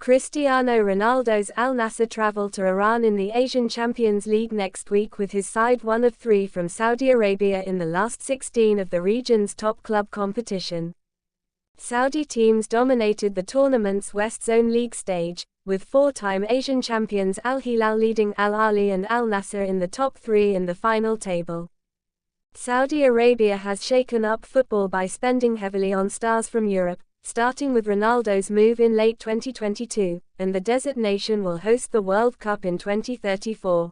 Cristiano Ronaldo's Al Nassr travel to Iran in the Asian Champions League next week with his side one of three from Saudi Arabia in the last 16 of the region's top club competition. Saudi teams dominated the tournament's West Zone League stage, with four-time Asian champions Al Hilal leading Al Ahly and Al Nassr in the top three in the final table. Saudi Arabia has shaken up football by spending heavily on stars from Europe, starting with Ronaldo's move in late 2022, and the desert nation will host the World Cup in 2034.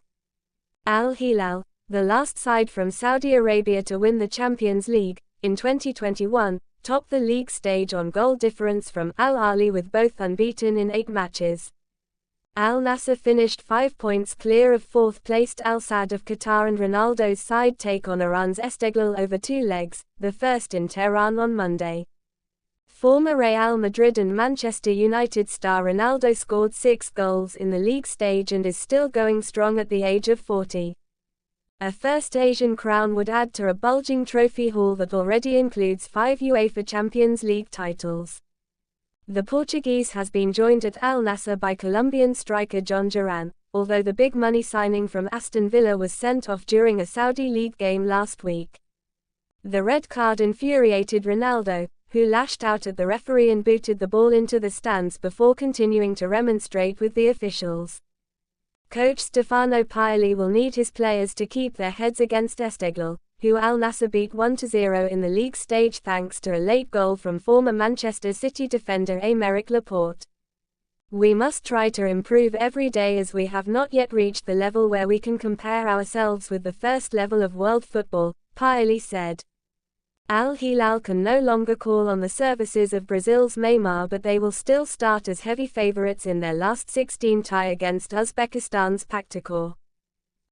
Al Hilal, the last side from Saudi Arabia to win the Champions League, in 2021, topped the league stage on goal difference from Al Ahly with both unbeaten in 8 matches. Al Nassr finished 5 points clear of fourth-placed Al Sadd of Qatar, and Ronaldo's side take on Iran's Esteghlal over 2 legs, the first in Tehran on Monday. Former Real Madrid and Manchester United star Ronaldo scored 6 goals in the league stage and is still going strong at the age of 40. A first Asian crown would add to a bulging trophy haul that already includes 5 UEFA Champions League titles. The Portuguese has been joined at Al Nassr by Colombian striker John Duran, although the big money signing from Aston Villa was sent off during a Saudi League game last week. The red card infuriated Ronaldo, who lashed out at the referee and booted the ball into the stands before continuing to remonstrate with the officials. Coach Stefano Pioli will need his players to keep their heads against Esteghlal, who Al Nassr beat 1-0 in the league stage thanks to a late goal from former Manchester City defender Aymeric Laporte. "We must try to improve every day as we have not yet reached the level where we can compare ourselves with the first level of world football," Pioli said. Al Hilal can no longer call on the services of Brazil's Neymar, but they will still start as heavy favorites in their last 16 tie against Uzbekistan's Paktikor.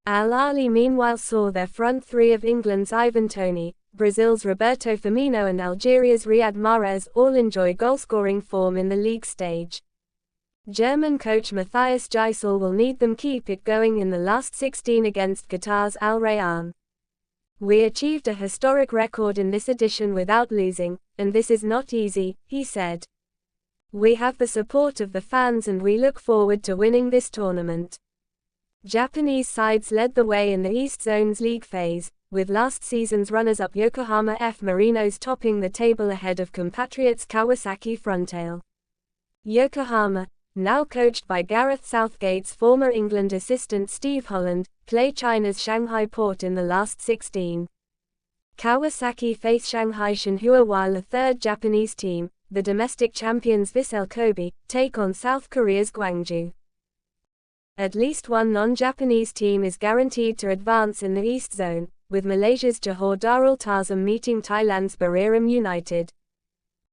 Al Ahly meanwhile saw their front three of England's Ivan Toney, Brazil's Roberto Firmino and Algeria's Riyad Mahrez all enjoy goal-scoring form in the league stage. German coach Matthias Gisel will need them keep it going in the last 16 against Qatar's Al Rayyan. "We achieved a historic record in this edition without losing, and this is not easy," he said. "We have the support of the fans and we look forward to winning this tournament." Japanese sides led the way in the East Zone's league phase, with last season's runners-up Yokohama F. Marinos topping the table ahead of compatriots Kawasaki Frontale. Yokohama, now coached by Gareth Southgate's former England assistant Steve Holland, play China's Shanghai Port in the last 16. Kawasaki face Shanghai Shenhua, while a third Japanese team, the domestic champions Vissel Kobe, take on South Korea's Gwangju. At least one non-Japanese team is guaranteed to advance in the East Zone, with Malaysia's Johor Darul Ta'zim meeting Thailand's Buriram United.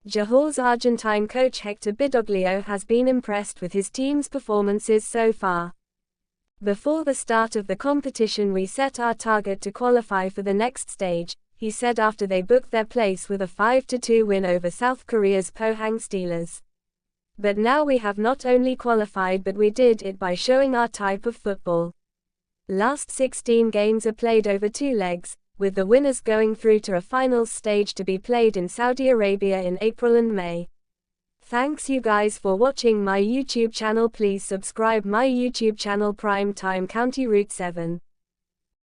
Johor's Argentine coach Hector Bidoglio has been impressed with his team's performances so far. "Before the start of the competition we set our target to qualify for the next stage," he said after they booked their place with a 5-2 win over South Korea's Pohang Steelers. "But now we have not only qualified but we did it by showing our type of football." Last 16 games are played over 2 legs, with the winners going through to a finals stage to be played in Saudi Arabia in April and May. Thanks you guys for watching my YouTube channel. Please subscribe my YouTube channel Prime Time County Route 7.